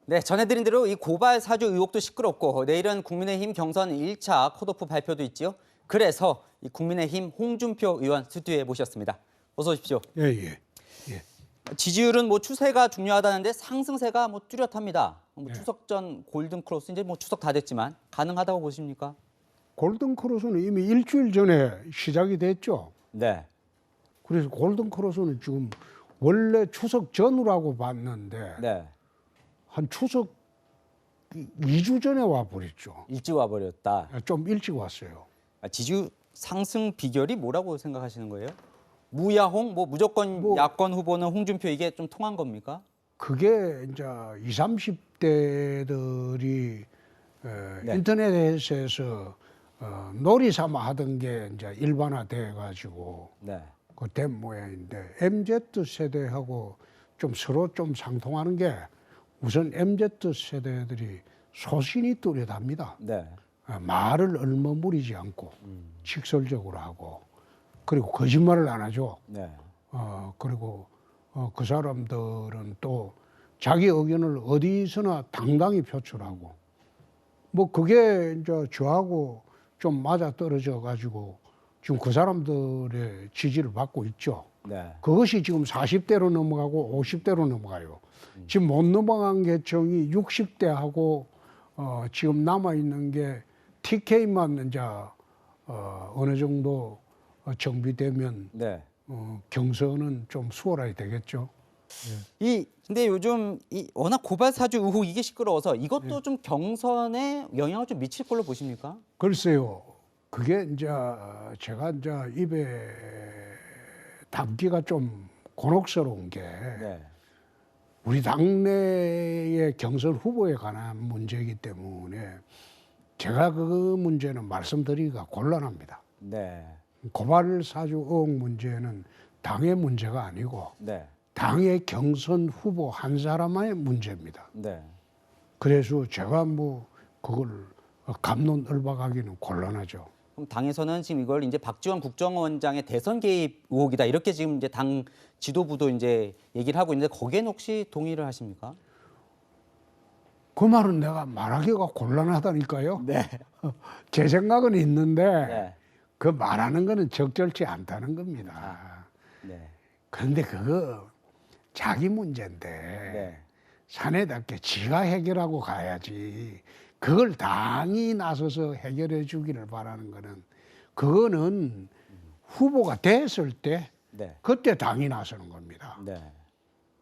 네, 전해드린 대로 이 고발 사주 의혹도 시끄럽고 내일은 국민의힘 경선 1차 컷오프 발표도 있지요. 그래서 이 국민의힘 홍준표 의원 스튜디오에 모셨습니다. 어서 오십시오. 예. 지지율은 뭐 추세가 중요하다는데 상승세가 뭐 뚜렷합니다. 예. 추석 전 골든 크로스 이제 뭐 추석 다 됐지만 가능하다고 보십니까? 골든 크로스는 이미 일주일 전에 시작이 됐죠. 네. 그래서 골든 크로스는 지금 원래 추석 전후라고 봤는데 네. 한 추석 2주 전에 와버렸죠. 일찍 와버렸다. 좀 일찍 왔어요. 지지율 상승 비결이 뭐라고 생각하시는 거예요? 무야홍, 뭐 무조건 뭐- 야권 후보는 홍준표 이게 좀 통한 겁니까? 그게 이제 20, 30대들이 네. 인터넷에서 놀이 삼아 하던 게 이제 일반화돼 가지고 네. 그 된 모양인데 MZ 세대하고 좀 서로 좀 상통하는 게 우선 MZ 세대들이 소신이 뚜렷합니다. 네. 말을 얼머무리지 않고 직설적으로 하고 그리고 거짓말을 안 하죠. 네. 그리고 그 사람들은 또 자기 의견을 어디서나 당당히 표출하고 뭐 그게 이제 저하고 좀 맞아 떨어져 가지고 지금 그 사람들의 지지를 받고 있죠. 네. 그것이 지금 40대로 넘어가고 50대로 넘어가요. 지금 못 넘어간 계층이 60대하고 지금 남아 있는 게 TK만 이제 어느 정도 정비되면 네. 경선은 좀 수월하게 되겠죠. 근데 요즘 워낙 고발 사주 의혹 이게 시끄러워서 이것도 좀 경선에 영향을 좀 미칠 걸로 보십니까? 글쎄요. 그게 이제 제가 이제 입에 담기가 좀 곤혹스러운 게 네. 우리 당내의 경선 후보에 관한 문제이기 때문에 제가 그 문제는 말씀드리기가 곤란합니다. 네. 고발 사주 의혹 문제는 당의 문제가 아니고 네. 당의 경선 후보 한 사람의 문제입니다. 네. 그래서 제가 뭐 그걸 갑론을박하기는 곤란하죠. 그럼 당에서는 지금 이걸 이제 박지원 국정원장의 대선 개입 의혹이다 이렇게 지금 이제 당 지도부도 이제 얘기를 하고 있는데 거기에는 혹시 동의를 하십니까? 그 말은 내가 말하기가 곤란하다니까요. 네. 제 생각은 있는데 네. 그 말하는 거는 적절치 않다는 겁니다. 네. 그런데 그거 자기 문제인데 네. 사내답게 지가 해결하고 가야지. 그걸 당이 나서서 해결해 주기를 바라는 거는 그거는 후보가 됐을 때 네. 그때 당이 나서는 겁니다. 네.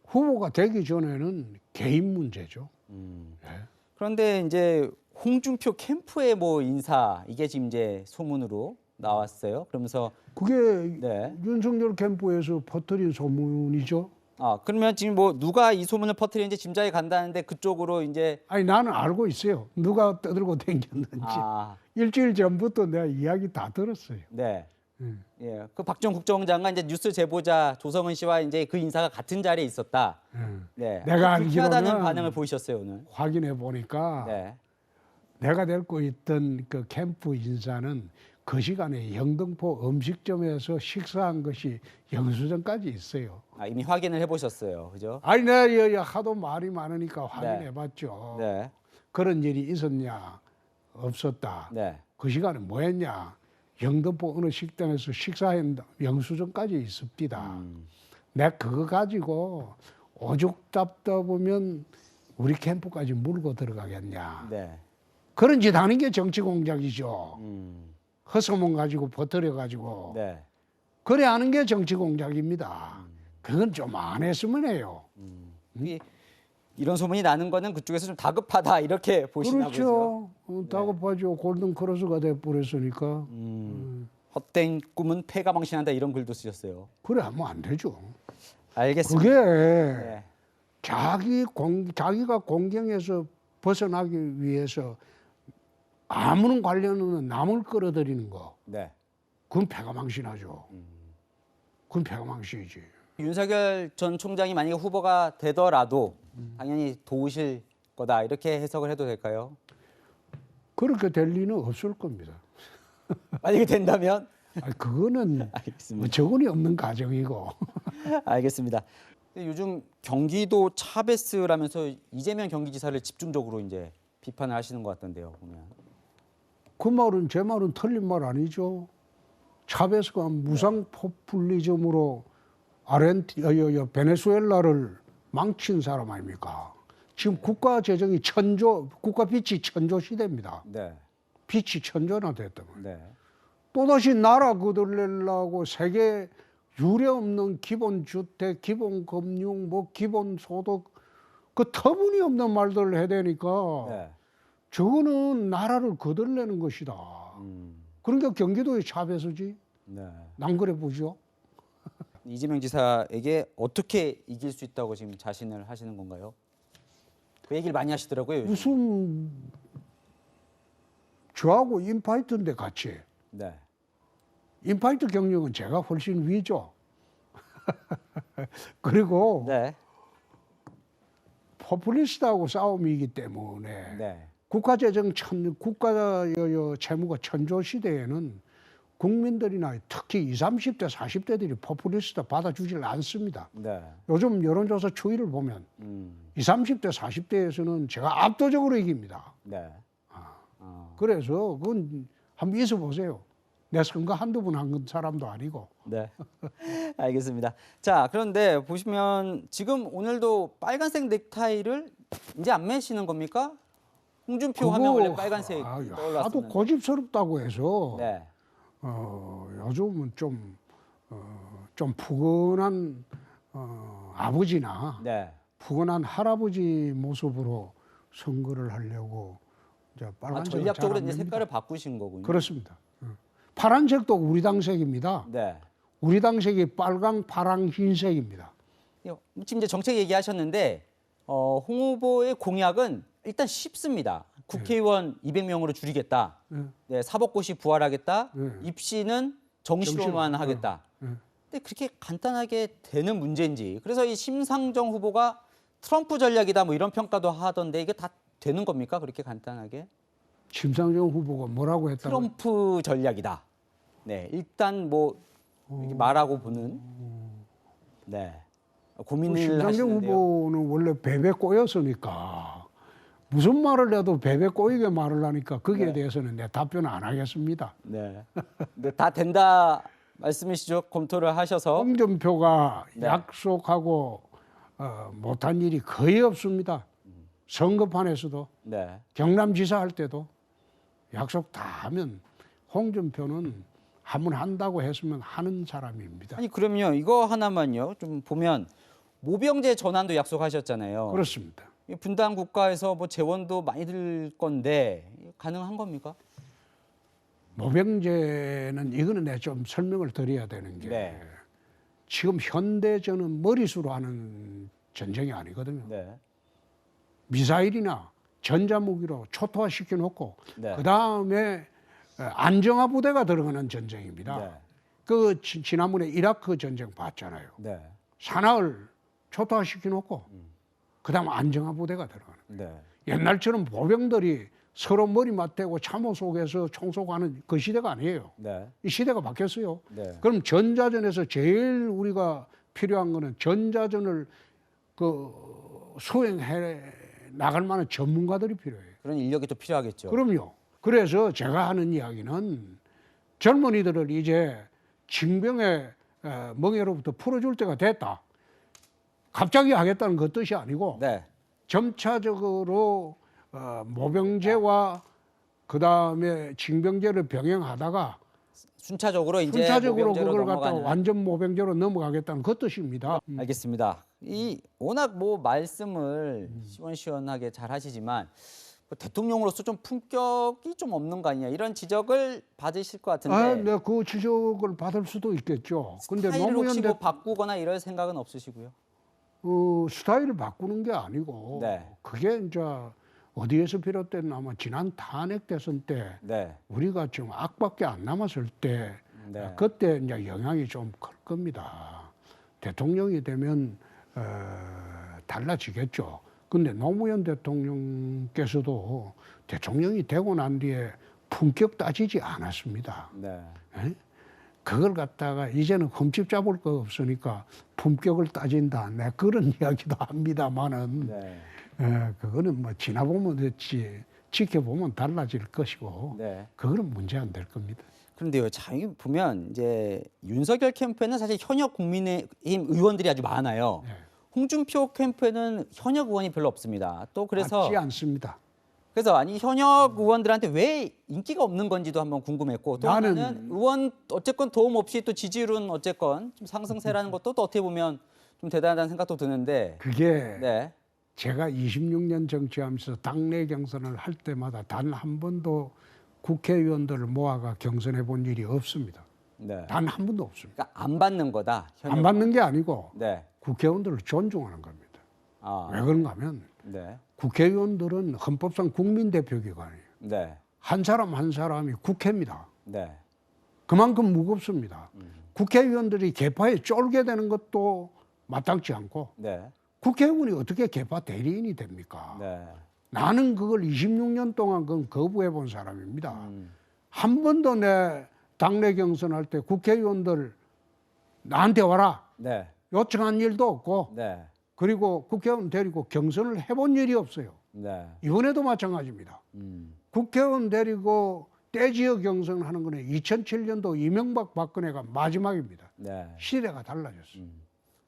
후보가 되기 전에는 개인 문제죠. 네. 그런데 이제 홍준표 캠프의 뭐 인사 이게 지금 이제 소문으로 나왔어요. 그러면서 그게 네. 윤석열 캠프에서 퍼뜨린 소문이죠. 그러면 지금 뭐 누가 이 소문을 퍼뜨리는지 짐작이 간다는데 그쪽으로 이제 아니 나는 알고 있어요. 누가 떠들고 다녔는지. 일주일 전부터 내가 이야기 다 들었어요. 네. 예. 그 박지원 국정원장과 이제 뉴스 제보자 조성은 씨와 이제 그 인사가 같은 자리에 있었다. 네. 내가 불쾌하다는 알기로는 반응을 보이셨어요, 오늘. 확인해 보니까 네. 내가 데리고 있던 그 캠프 인사는 그 시간에 영등포 음식점에서 식사한 것이 영수증까지 있어요. 이미 확인을 해 보셨어요. 그죠? 아니 내가 하도 말이 많으니까 확인해 봤죠. 네. 그런 일이 있었냐? 없었다. 네. 그 시간에 뭐 했냐? 영등포 어느 식당에서 식사한 영수증까지 있습니다. 내가 그거 가지고 오죽 잡다 보면 우리 캠프까지 물고 들어가겠냐. 네. 그런 짓 하는 게 정치 공작이죠. 음. 허소문 가지고 버텨려 가지고 네. 그래 하는 게 정치 공작입니다. 그건 좀 안 했으면 해요. 이런 소문이 나는 거는 그쪽에서 좀 다급하다 이렇게 보시나 보죠. 그렇죠. 다급하죠. 골든 크로스가 돼 버렸으니까. 헛된 꿈은 패가 망신한다 이런 글도 쓰셨어요. 그래 하면 안 되죠. 알겠습니다. 그게 네. 자기가 공경에서 벗어나기 위해서 아무런 관련 없는 남을 끌어들이는 거. 네. 그건 패가 망신하죠. 그건 패가 망신이지. 윤석열 전 총장이 만약에 후보가 되더라도 당연히 도우실 거다 이렇게 해석을 해도 될까요? 그렇게 될 리는 없을 겁니다. 만약에 된다면 그거는 알겠습니다. 뭐 적은이 없는 가정이고. 알겠습니다. 근데 요즘 경기도 차베스라면서 이재명 경기지사를 집중적으로 이제 비판을 하시는 것 같던데요. 보면. 그 말은 제 말은 틀린 말 아니죠. 차베스가 무상 포퓰리즘으로 베네수엘라를 망친 사람 아닙니까? 지금 국가 재정이 국가 빚이 천조 시대입니다. 네. 빚이 천조나 됐단 말이에요. 네. 또다시 나라 거들려고 세계 유례 없는 기본 주택, 기본 금융, 뭐 기본 소득 그 터무니없는 말들을 해야 되니까 네. 저거는 나라를 거들내는 것이다. 그러니까 경기도의 차베스지. 네. 난 그래 보죠. 이재명 지사에게 어떻게 이길 수 있다고 지금 자신을 하시는 건가요? 그 얘기를 많이 하시더라고요. 요즘. 무슨 저하고 인파이트인데 같이. 네. 인파이트 경력은 제가 훨씬 위죠. 그리고 네. 포퓰리스트하고 싸움이기 때문에 네. 국가 채무가 천조 시대에는 국민들이나 특히 20, 30대, 40대들이 포퓰리스트 받아주질 않습니다. 네. 요즘 여론조사 추이를 보면 20, 30대, 40대에서는 제가 압도적으로 이깁니다. 네. 그래서 그건 한번 있어 보세요. 내 선거 한두 번 한 사람도 아니고. 네. 알겠습니다. 자, 그런데 보시면 지금 오늘도 빨간색 넥타이를 이제 안 매시는 겁니까? 홍준표 하면 원래 빨간색 하도 떠올랐었는데. 고집스럽다고 해서 네. 요즘은 좀 푸근한 아버지나 네. 푸근한 할아버지 모습으로 선거를 하려고 이제 빨간색을 전략적으로 잘안 이제 맵니다. 색깔을 바꾸신 거군요. 그렇습니다. 파란색도 우리 당색입니다. 네. 우리 당색이 빨강, 파랑, 흰색입니다. 지금 이제 정책 얘기하셨는데 홍 후보의 공약은 일단 쉽습니다. 국회의원 200명으로 줄이겠다. 네, 사법고시 부활하겠다. 입시는 정시로만 하겠다. 근데 그렇게 간단하게 되는 문제인지. 그래서 이 심상정 후보가 트럼프 전략이다 뭐 이런 평가도 하던데 이게 다 되는 겁니까? 그렇게 간단하게? 심상정 후보가 뭐라고 했다고? 트럼프 전략이다. 네, 일단 뭐 이렇게 말하고 보는. 네, 고민을 심상정 하시는데요. 후보는 원래 뱀에 꼬였으니까 무슨 말을 해도 뱀에 꼬이게 말을 하니까 거기에 네. 대해서는 내 답변 안 하겠습니다. 네, 근데 다 된다 말씀이시죠? 검토를 하셔서. 홍준표가 네. 약속하고 못한 일이 거의 없습니다. 선거판에서도 네, 경남지사 할 때도 약속 다 하면 홍준표는 한번 한다고 했으면 하는 사람입니다. 아니 그럼요. 이거 하나만요. 좀 보면 모병제 전환도 약속하셨잖아요. 그렇습니다. 이 분단 국가에서 뭐 재원도 많이 들 건데 가능한 겁니까? 모병제는 이거는 내가 좀 설명을 드려야 되는 게 네. 지금 현대전은 머릿수로 하는 전쟁이 아니거든요. 네. 미사일이나 전자무기로 초토화시켜 놓고 네. 그 다음에 안정화 부대가 들어가는 전쟁입니다. 네. 그 지난번에 이라크 전쟁 봤잖아요. 네. 산하를 초토화시켜 놓고 그 다음 안정화 부대가 들어가는. 네. 옛날처럼 보병들이 서로 머리 맞대고 참호 속에서 총 쏘고하는 그 시대가 아니에요. 네. 이 시대가 바뀌었어요. 네. 그럼 전자전에서 제일 우리가 필요한 거는 전자전을 수행해 나갈 만한 전문가들이 필요해요. 그런 인력이 또 필요하겠죠. 그럼요. 그래서 제가 하는 이야기는 젊은이들을 이제 징병의 멍에로부터 풀어줄 때가 됐다. 갑자기 하겠다는 그 뜻이 아니고 네. 점차적으로 모병제와 그 다음에 징병제를 병행하다가 순차적으로 이제 순차적으로 모병제로 그걸 갖다가 넘어가는. 완전 모병제로 넘어가겠다는 그 뜻입니다. 알겠습니다. 이 워낙 뭐 말씀을 시원시원하게 잘 하시지만 뭐 대통령으로서 좀 품격이 좀 없는 거 아니냐 이런 지적을 받으실 것 같은데. 네, 그 지적을 받을 수도 있겠죠. 근데 스타일을 노무현 혹시 대 뭐 바꾸거나 이럴 생각은 없으시고요? 스타일을 바꾸는 게 아니고 네. 그게 이제 어디에서 비롯됐나 아마 지난 탄핵 대선 때 네. 우리가 지금 악밖에 안 남았을 때 네. 그때 이제 영향이 좀 클 겁니다. 대통령이 되면 달라지겠죠. 근데 노무현 대통령께서도 대통령이 되고 난 뒤에 품격 따지지 않았습니다. 네. 에? 그걸 갖다가 이제는 흠집 잡을 거 없으니까 품격을 따진다. 네, 그런 이야기도 합니다만은 네. 그거는 뭐 지나보면 됐지 지켜보면 달라질 것이고 네. 그거는 문제 안 될 겁니다. 그런데요, 자 보면 이제 윤석열 캠프에는 사실 현역 국민의힘 의원들이 아주 많아요. 네. 홍준표 캠프에는 현역 의원이 별로 없습니다. 또 그래서 맞지 않습니다. 아니 현역 의원들한테 왜 인기가 없는 건지도 한번 궁금했고 또 나는- 하나는 의원 어쨌건 도움 없이 또 지지율은 어쨌건 좀 상승세라는 것도 또 어떻게 보면 좀 대단하다는 생각도 드는데 그게 네. 제가 26년 정치하면서 당내 경선을 할 때마다 단 한 번도 국회의원들을 모아가 경선해 본 일이 없습니다. 네. 단 한 번도 없습니다. 그러니까 안 받는 거다. 안 받는 게 아니고 네. 국회의원들을 존중하는 겁니다. 아. 왜 그런가 하면 네. 국회의원들은 헌법상 국민대표기관이에요. 네. 한 사람 한 사람이 국회입니다. 네. 그만큼 무겁습니다. 국회의원들이 개파에 쫄게 되는 것도 마땅치 않고 네. 국회의원이 어떻게 개파 대리인이 됩니까? 네. 나는 그걸 26년 동안 그건 거부해 본 사람입니다. 한 번도 내 당내 경선할 때 국회의원들 나한테 와라 네. 요청한 일도 없고 네. 그리고 국회의원 데리고 경선을 해본 일이 없어요. 네. 이번에도 마찬가지입니다. 국회의원 데리고 떼지어 경선하는 거는 2007년도 이명박 박근혜가 마지막입니다. 네. 시대가 달라졌어요.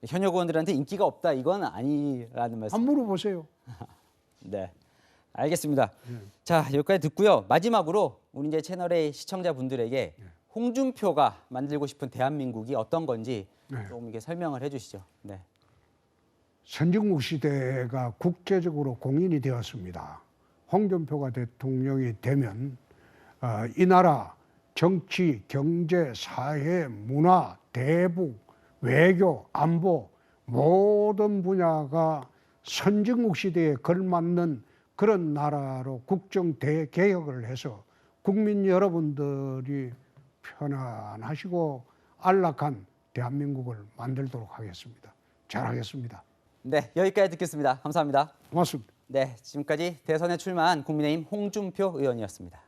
현역 의원들한테 인기가 없다 이건 아니라는 말씀. 한번 물어보세요. 네. 알겠습니다. 자, 여기까지 듣고요. 마지막으로 우리 이제 채널의 시청자분들에게 홍준표가 만들고 싶은 대한민국이 어떤 건지 네. 조금 이렇게 설명을 해 주시죠. 네. 선진국 시대가 국제적으로 공인이 되었습니다. 홍준표가 대통령이 되면 이 나라 정치, 경제, 사회, 문화, 대북, 외교, 안보 모든 분야가 선진국 시대에 걸맞는 그런 나라로 국정 대개혁을 해서 국민 여러분들이 편안하시고 안락한 대한민국을 만들도록 하겠습니다. 잘하겠습니다. 네, 여기까지 듣겠습니다. 감사합니다. 고맙습니다. 네, 지금까지 대선에 출마한 국민의힘 홍준표 의원이었습니다.